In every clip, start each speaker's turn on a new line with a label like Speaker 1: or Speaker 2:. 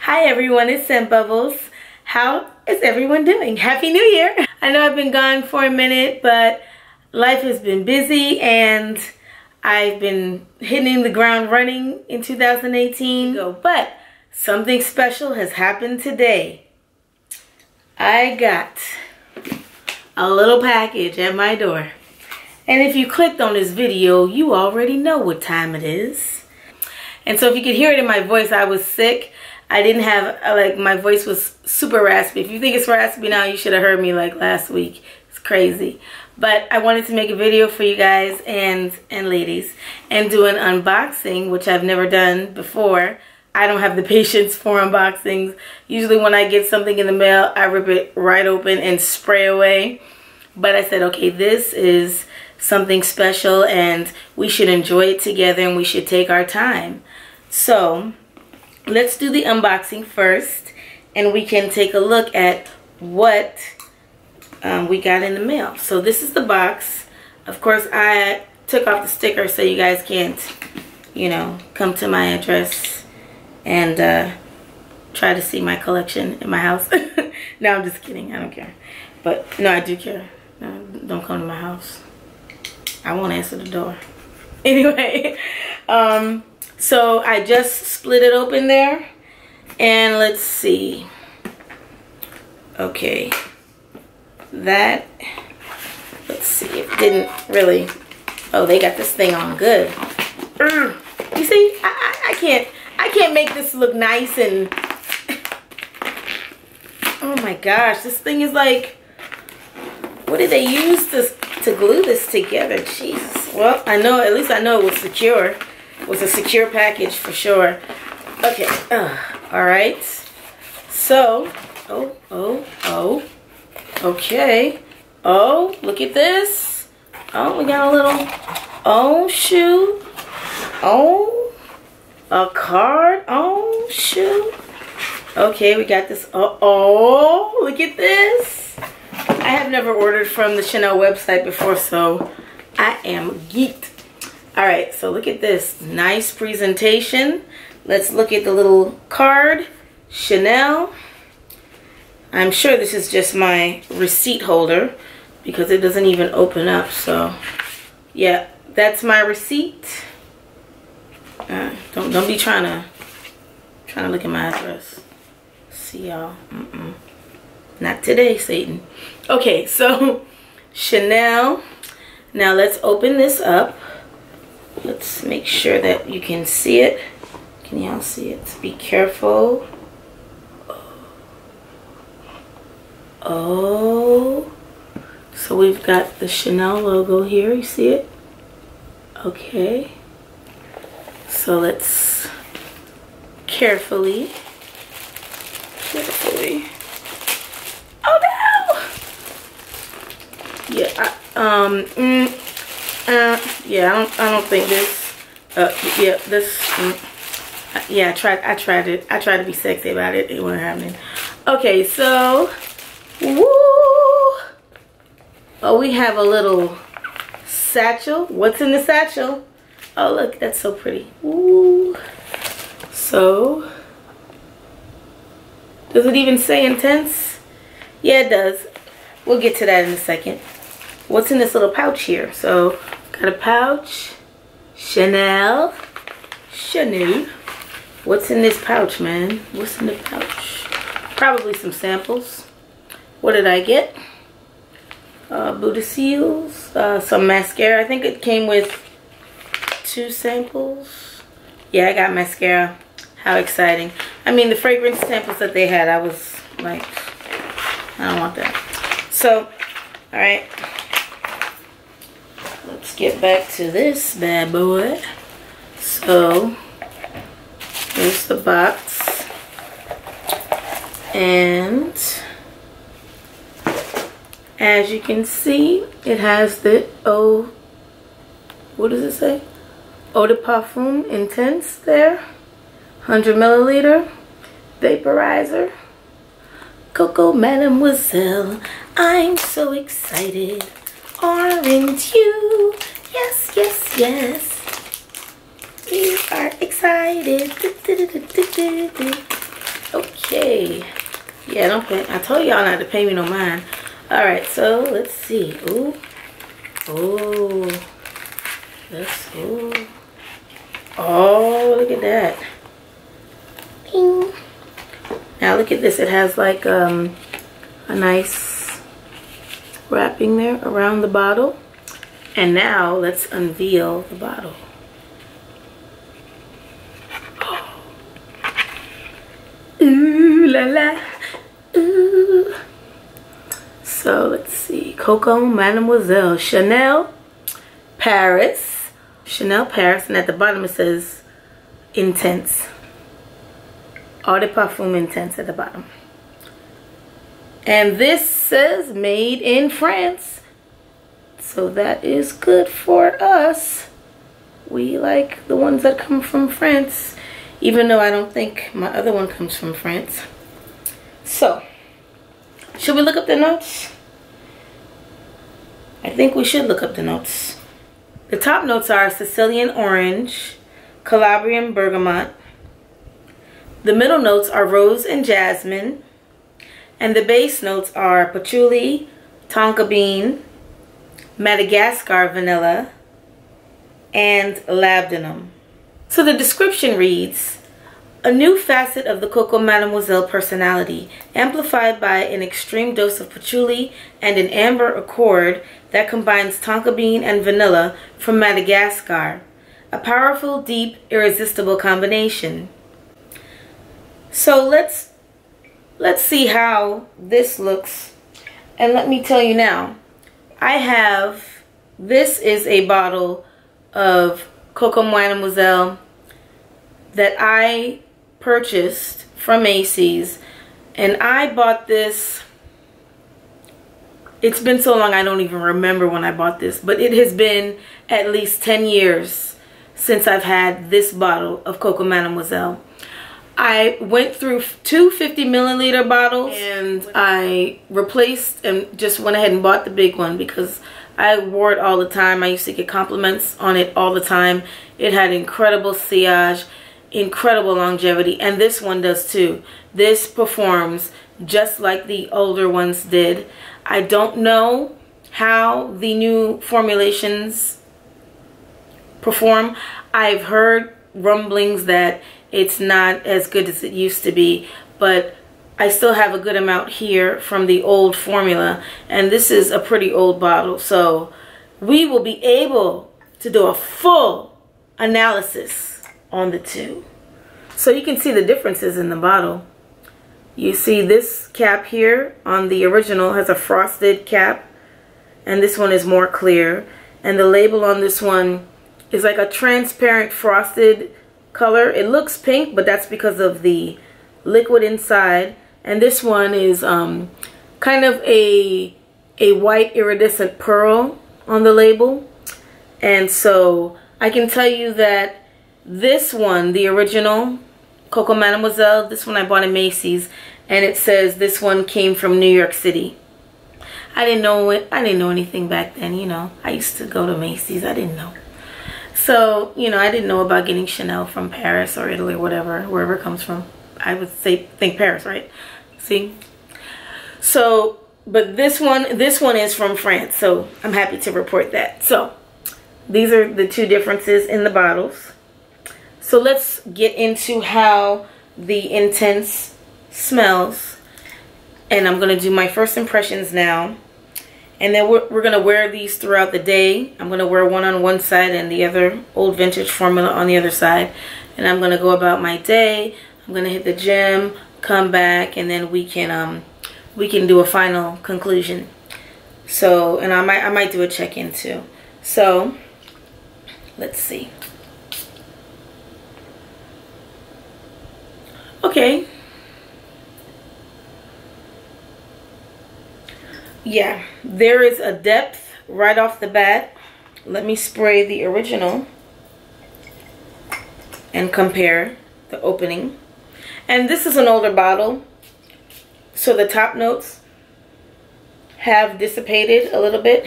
Speaker 1: Hi everyone, it's Scentbubblez. How is everyone doing? Happy New Year! I know I've been gone for a minute, but life has been busy and I've been hitting the ground running in 2018. But something special has happened today. I got a little package at my door. And if you clicked on this video, you already know what time it is. And so if you could hear it in my voice, I was sick. I didn't have, like, my voice was super raspy. If you think it's raspy now, you should have heard me like last week. It's crazy. But I wanted to make a video for you guys and ladies and do an unboxing, which I've never done before. I don't have the patience for unboxings. Usually when I get something in the mail, I rip it right open and spray away. But I said, okay, this is something special and we should enjoy it together and we should take our time. So let's do the unboxing first and we can take a look at what we got in the mail. So this is the box. Of course, I took off the sticker so you guys can't, you know, come to my address and try to see my collection in my house. No, I'm just kidding. I don't care. But no, I do care. No, don't come to my house. I won't answer the door. Anyway, so I just split it open there. And let's see. Okay. That, let's see, it didn't really, oh, they got this thing on good. You see, I can't make this look nice and, oh my gosh, this thing is like, what did they use to glue this together? Jesus. Well, I know, at least I know it was secure. It was a secure package for sure. Okay, all right. So, okay. Oh, look at this. Oh, we got a little, oh, shoot. Oh, a card. Oh, shoot. Okay, we got this. Oh, look at this. I have never ordered from the Chanel website before, so I am geeked. All right, so look at this. Nice presentation. Let's look at the little card. Chanel. I'm sure this is just my receipt holder because it doesn't even open up. So, yeah, that's my receipt. Don't be trying to look at my address. See y'all. Not today, Satan. Okay, so Chanel. Now let's open this up. Let's make sure that you can see it. Can y'all see it? Be careful. Oh, so we've got the Chanel logo here. You see it? Okay. So let's carefully. Oh no! Yeah. Yeah. I don't think this. Yeah. This. Yeah. I tried it. I tried to be sexy about it. It wasn't happening. Okay. So. Woo! Oh, we have a little satchel. What's in the satchel? Oh, look, that's so pretty. Woo! So, does it even say Intense? Yeah, it does. We'll get to that in a second. What's in this little pouch here? So, got a pouch. Chanel. What's in this pouch, man? What's in the pouch? Probably some samples. What did I get? Buddha seals, some mascara. I think it came with 2 samples. Yeah, I got mascara. How exciting. I mean, the fragrance samples that they had, I was like, I don't want that. So, alright. Let's get back to this bad boy. So, here's the box. And as you can see, it has the what does it say? Eau de Parfum Intense there. 100 milliliter vaporizer. Coco Mademoiselle. I'm so excited. Aren't you? Yes, yes, yes. excited. Okay. Yeah, don't pay. I told y'all not to pay me no mind. Alright, so let's see. Ooh. Oh. Ooh. Oh, look at that. Ding. Now look at this. It has like a nice wrapping there around the bottle. And now let's unveil the bottle. Oh. Ooh la la. Ooh. So let's see. Coco Mademoiselle Chanel Paris. Chanel Paris. And at the bottom it says Intense. Eau de Parfum Intense at the bottom. And this says made in France. So that is good for us. We like the ones that come from France. Even though I don't think my other one comes from France. So, should we look up the notes? I think we should look up the notes. The top notes are Sicilian orange, Calabrian bergamot. The middle notes are rose and jasmine. And the base notes are patchouli, tonka bean, Madagascar vanilla, and labdanum. So the description reads, a new facet of the Coco Mademoiselle personality, amplified by an extreme dose of patchouli and an amber accord that combines tonka bean and vanilla from Madagascar. A powerful, deep, irresistible combination. So let's see how this looks. And let me tell you now, this is a bottle of Coco Mademoiselle that I purchased from Macy's, and I bought this. It's been so long I don't even remember when I bought this, but it has been at least 10 years since I've had this bottle of Coco Mademoiselle. I went through 2 50-milliliter bottles and I replaced and just went ahead and bought the big one because I wore it all the time. I used to get compliments on it all the time. It had incredible sillage, incredible longevity, and this one does too. This performs just like the older ones did. I don't know how the new formulations perform. I've heard rumblings that it's not as good as it used to be, but I still have a good amount here from the old formula, and this is a pretty old bottle, so we will be able to do a full analysis on the two. So you can see the differences in the bottle. You see this cap here on the original has a frosted cap, and this one is more clear, and the label on this one is like a transparent frosted color. It looks pink, but that's because of the liquid inside. And this one is kind of a white iridescent pearl on the label. And so I can tell you that this one, the original Coco Mademoiselle, this one I bought in Macy's, and it says this one came from New York City. I didn't know anything back then, you know. I used to go to Macy's. I didn't know. So, you know, I didn't know about getting Chanel from Paris or Italy or whatever, wherever it comes from. I would think Paris, right? See? So, but this one is from France, so I'm happy to report that. So, these are the two differences in the bottles. So, let's get into how the Intense smells. And I'm going to do my first impressions now. And then we're going to wear these throughout the day. I'm going to wear one on one side and the other old vintage formula on the other side. And I'm going to go about my day. I'm going to hit the gym, come back, and then we can do a final conclusion. So, and I might do a check-in too. So, let's see. Okay. Yeah, there is a depth right off the bat. Let me spray the original and compare the opening. And this is an older bottle, so the top notes have dissipated a little bit.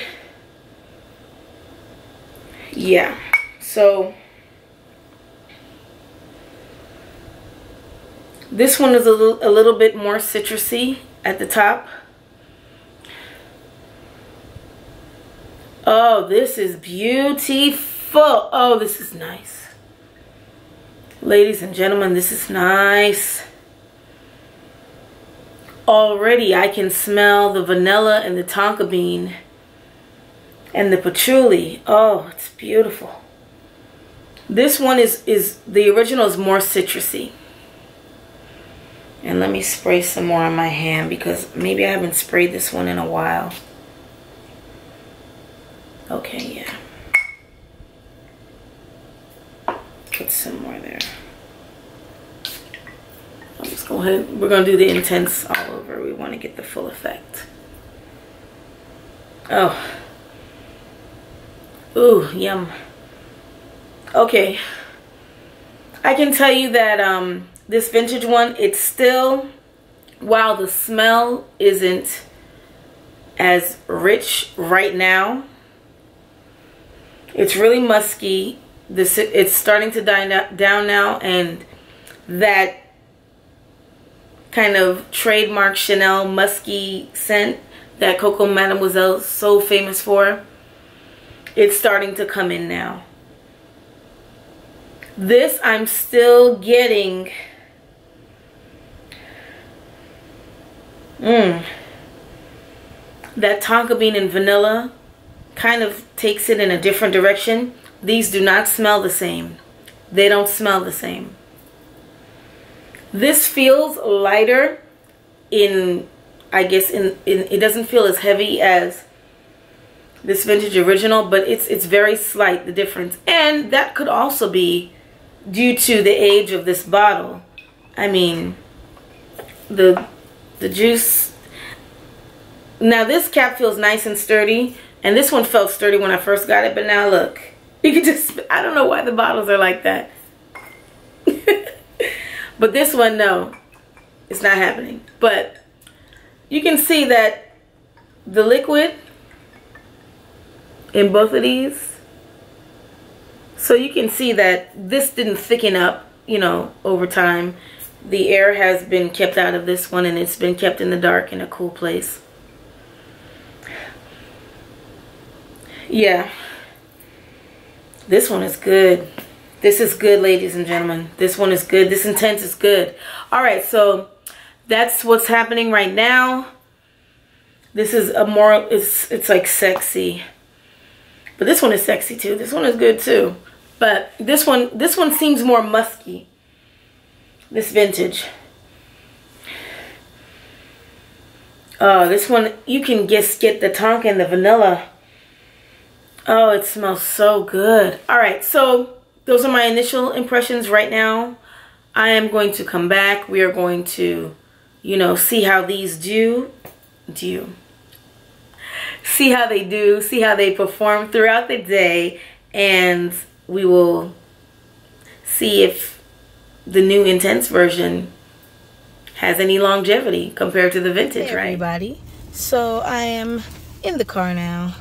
Speaker 1: Yeah, so This one is a little bit more citrusy at the top. Oh, this is beautiful. Oh, this is nice. Ladies and gentlemen, this is nice. Already I can smell the vanilla and the tonka bean and the patchouli. Oh, it's beautiful. This one is the original is more citrusy. And let me spray some more on my hand because maybe I haven't sprayed this one in a while. Okay, yeah. Put some more there. Let's go ahead. We're going to do the Intense all over. We want to get the full effect. Oh. Ooh, yum. Okay. I can tell you that this vintage one, it's still, while the smell isn't as rich right now, it's really musky. It's starting to die down now, and that kind of trademark Chanel musky scent that Coco Mademoiselle is so famous for, it's starting to come in now. This I'm still getting that tonka bean and vanilla kind of takes it in a different direction. These do not smell the same. They don't smell the same. This feels lighter in, I guess, it doesn't feel as heavy as this vintage original, but it's very slight, the difference. And that could also be due to the age of this bottle. I mean, the juice. Now this cap feels nice and sturdy, and this one felt sturdy when I first got it, but now look. You can just, I don't know why the bottles are like that. But this one, no, it's not happening. But you can see that the liquid in both of these, so you can see that this didn't thicken up, you know, over time. The air has been kept out of this one, and it's been kept in the dark in a cool place. Yeah. This one is good. This is good, ladies and gentlemen. This one is good. This Intense is good. All right, so that's what's happening right now. This is a more, it's like sexy. But this one is sexy too. This one is good too. But this one seems more musky. This vintage. Oh, this one, you can just get the tonka and the vanilla. Oh, it smells so good. All right, so those are my initial impressions right now. I am going to come back. We are going to, you know, see how these do. See how they do. See how they perform throughout the day. And we will see if the new Intense version has any longevity compared to the vintage, right? Everybody. So I am in the car now.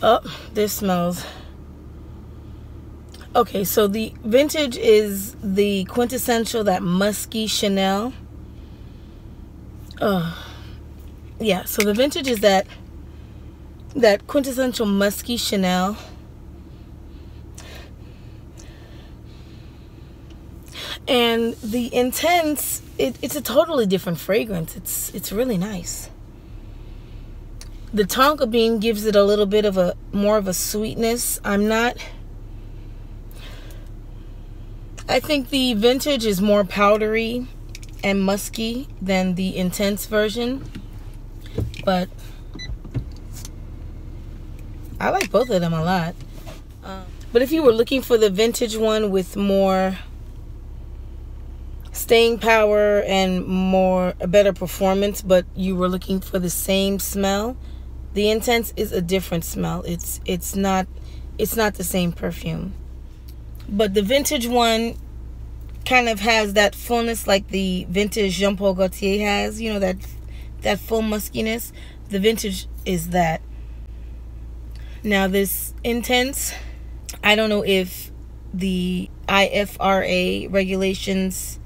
Speaker 1: Oh, this smells. Okay, so the vintage is the quintessential, that musky Chanel. Yeah, so the vintage is that quintessential musky Chanel. And the Intense, it's a totally different fragrance. It's really nice. The tonka bean gives it a little bit of a more of a sweetness. I think the vintage is more powdery and musky than the Intense version, but I like both of them a lot. But if you were looking for the vintage one with more staying power and a better performance, but you were looking for the same smell, the Intense is a different smell. It's not the same perfume. But the vintage one kind of has that fullness like the vintage Jean Paul Gaultier has, you know, that full muskiness. The vintage is that. Now this Intense, I don't know if the IFRA regulations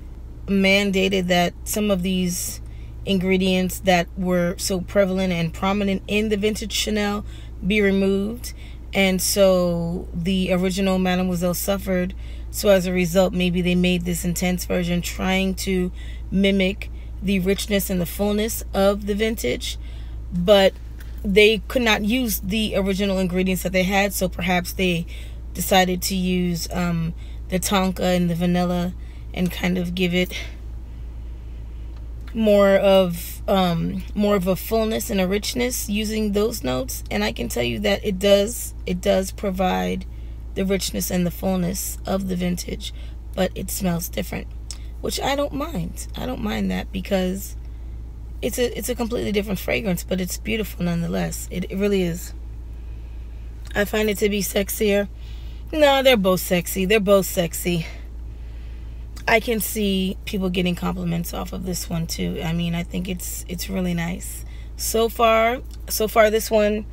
Speaker 1: mandated that some of these ingredients that were so prevalent and prominent in the vintage Chanel be removed, and so the original Mademoiselle suffered. So as a result, maybe they made this intense version trying to mimic the richness and the fullness of the vintage, but they could not use the original ingredients that they had, so perhaps they decided to use the tonka and the vanilla and kind of give it more of a fullness and a richness using those notes. And I can tell you that it does provide the richness and the fullness of the vintage, but it smells different, which I don't mind. I don't mind that, because it's a completely different fragrance, but it's beautiful nonetheless. It really is. I find it to be sexier. No, they're both sexy. They're both sexy. I can see people getting compliments off of this one too. I mean, I think it's really nice. So far this one,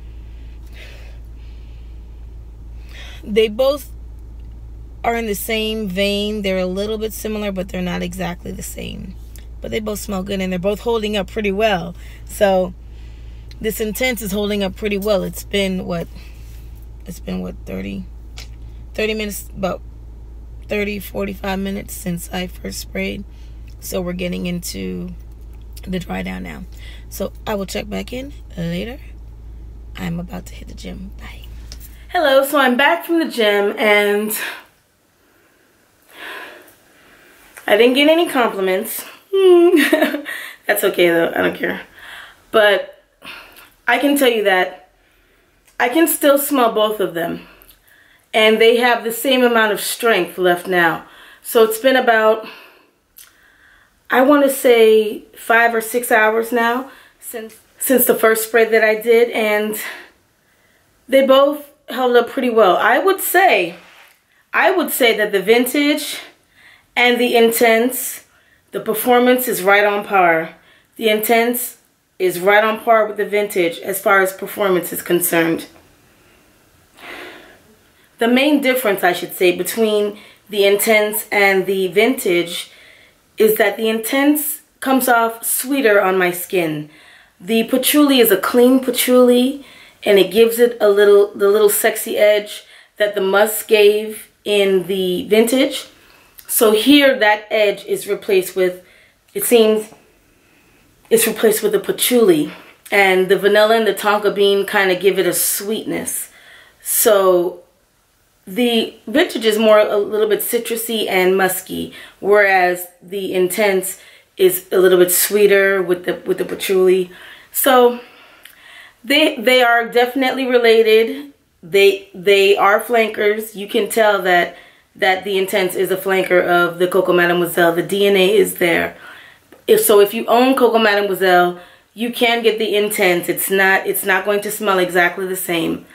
Speaker 1: they both are in the same vein. They're a little bit similar, but they're not exactly the same. But they both smell good, and they're both holding up pretty well. So this Intense is holding up pretty well. It's been what 30 minutes, about 30-45 minutes since I first sprayed. So we're getting into the dry down now. So I will check back in later. I'm about to hit the gym. Bye. Hello, so I'm back from the gym, and I didn't get any compliments. That's okay though, I don't care. But I can tell you that I can still smell both of them, and they have the same amount of strength left now. So it's been about, I want to say 5 or 6 hours now since the first spray that I did, and they both held up pretty well. I would say that the vintage and the Intense, the performance is right on par. The Intense is right on par with the vintage as far as performance is concerned. The main difference, I should say, between the Intense and the vintage is that the Intense comes off sweeter on my skin. The patchouli is a clean patchouli, and it gives it the little sexy edge that the musk gave in the vintage. So here that edge is replaced with, it seems, it's replaced with the patchouli, and the vanilla and the tonka bean kind of give it a sweetness. So the vintage is more a little bit citrusy and musky, whereas the Intense is a little bit sweeter with the patchouli. So they are definitely related. They are flankers. You can tell that the Intense is a flanker of the Coco Mademoiselle. The DNA is there. If you own Coco Mademoiselle, you can get the Intense. It's not going to smell exactly the same.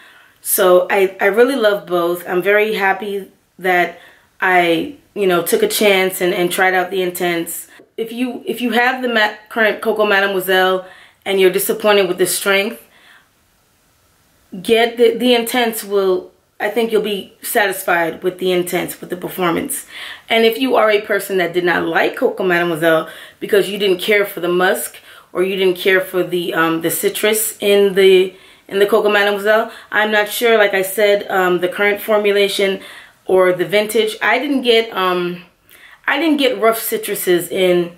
Speaker 1: So I really love both. I'm very happy that I took a chance and tried out the Intense. If you have the current Coco Mademoiselle and you're disappointed with the strength, get the Intense. I think you'll be satisfied with the Intense, with the performance. And if you are a person that did not like Coco Mademoiselle because you didn't care for the musk, or you didn't care for the citrus in the Coco Mademoiselle, I'm not sure. Like I said, the current formulation or the vintage, I didn't get rough citruses in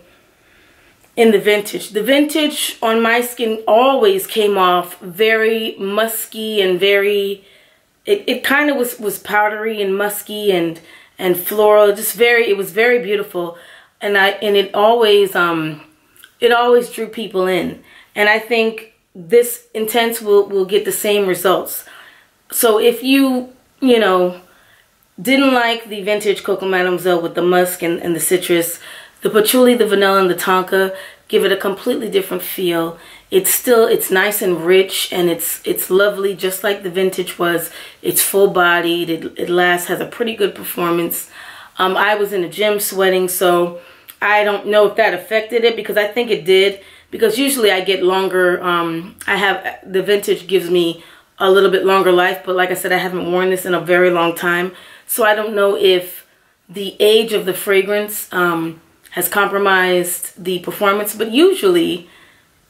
Speaker 1: the vintage. The vintage on my skin always came off very musky and very, it kind of was powdery and musky and floral. It was very beautiful, and it always drew people in. And I think this Intense will get the same results. So if you didn't like the vintage Coco Mademoiselle with the musk and the citrus, the patchouli, the vanilla, and the tonka give it a completely different feel. It's nice and rich, and it's lovely, just like the vintage was. It's full bodied. It has a pretty good performance. I was in the gym sweating, so I don't know if that affected it, because I think it did. Because usually I get longer. The vintage gives me a little bit longer life, but like I said, I haven't worn this in a very long time, so I don't know if the age of the fragrance has compromised the performance, but usually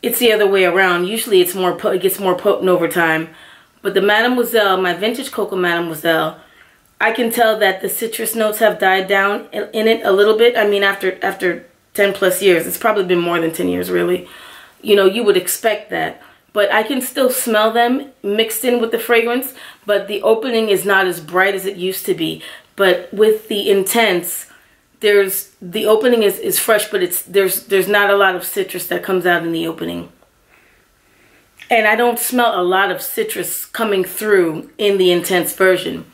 Speaker 1: it's the other way around. Usually it's it gets more potent over time. But the Mademoiselle, my vintage Coco Mademoiselle, I can tell that the citrus notes have died down in it a little bit. I mean, after 10 plus years, it's probably been more than 10 years really. You know, you would expect that. But I can still smell them mixed in with the fragrance, but the opening is not as bright as it used to be. But with the Intense, the opening is fresh, but there's not a lot of citrus that comes out in the opening. And I don't smell a lot of citrus coming through in the Intense version,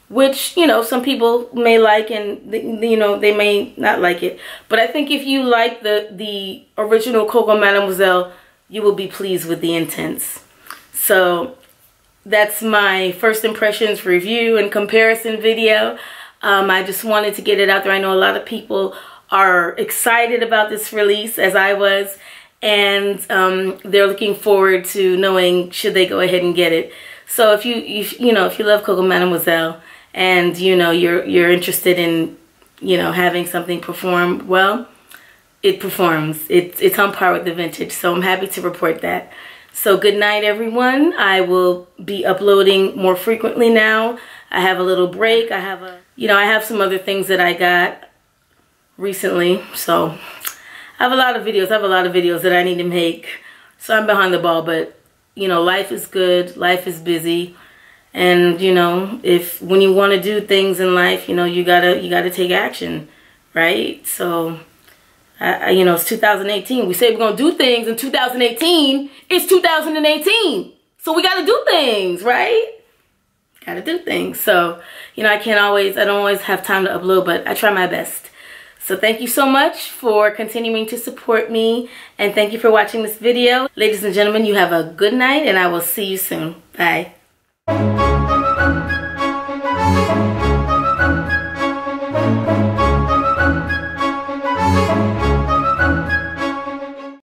Speaker 1: which, you know, some people may like and, you know, they may not like it. But I think if you like the original Coco Mademoiselle, you will be pleased with the Intense. So that's my first impressions review and comparison video. I just wanted to get it out there. I know a lot of people are excited about this release, as I was, and they're looking forward to knowing should they go ahead and get it. So if you love Coco Mademoiselle and you're interested in having something perform well, it performs. It's on par with the vintage, so I'm happy to report that. So good night, everyone. I will be uploading more frequently now. I have a little break. I have some other things that I got recently, so I have a lot of videos. That I need to make, so I'm behind the ball. But life is good. Life is busy, and when you want to do things in life, you gotta take action, right? So. It's 2018. We say we're going to do things in 2018. It's 2018. So we got to do things, right? Got to do things. So, I don't always have time to upload, but I try my best. So thank you so much for continuing to support me. And thank you for watching this video. Ladies and gentlemen, you have a good night and I will see you soon. Bye.